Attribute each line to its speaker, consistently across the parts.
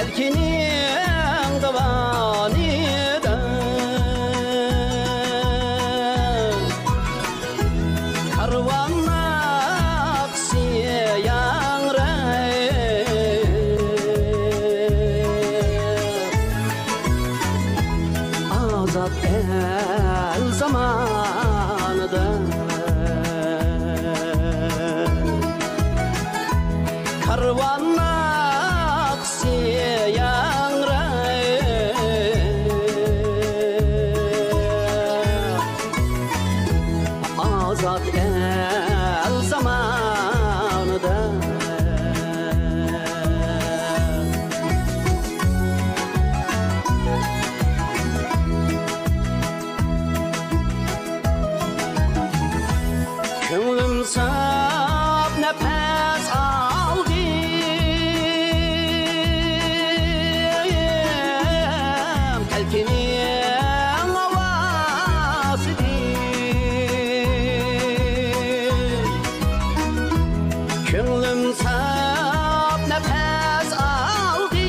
Speaker 1: telkinin davanida karvanla aksiyan azat el zamanıda karvanla aksiyan azat el zamanıda Könlüm sap nefes aldı telkinin havasıdır Könlüm sap nefes aldı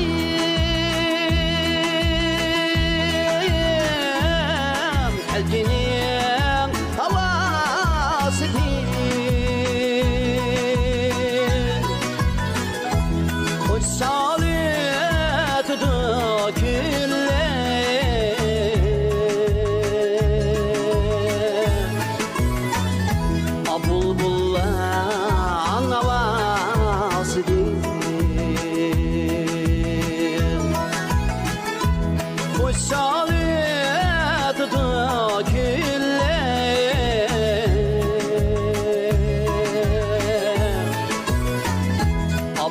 Speaker 1: telkinin havasıdır Hoş sağlık döküller Bulbulların havasıdır Hoş sağlık döküller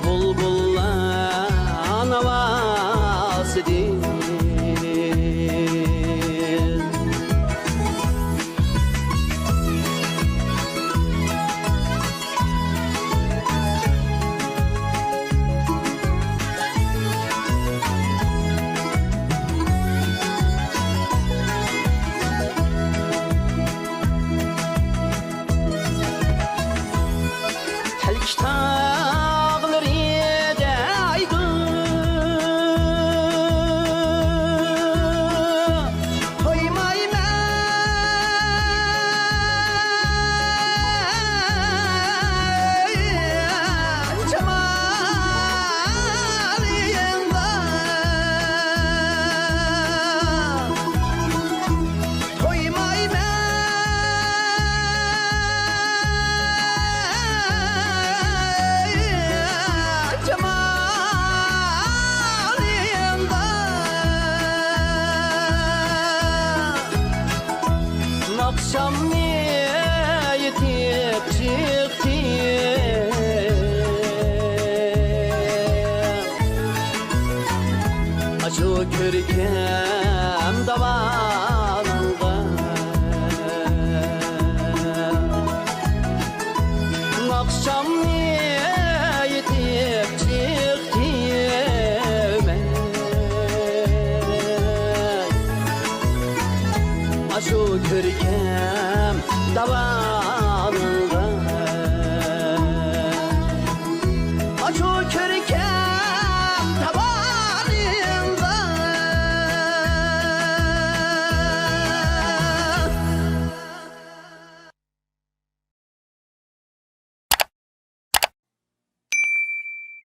Speaker 1: Bulbulların havasıdır Tağları yedeydi Toymay men cemaliyinde Toymay men Akşam yetip çıktı Acı körkem davanında Akşam yetip çıktı Acı körkem davanında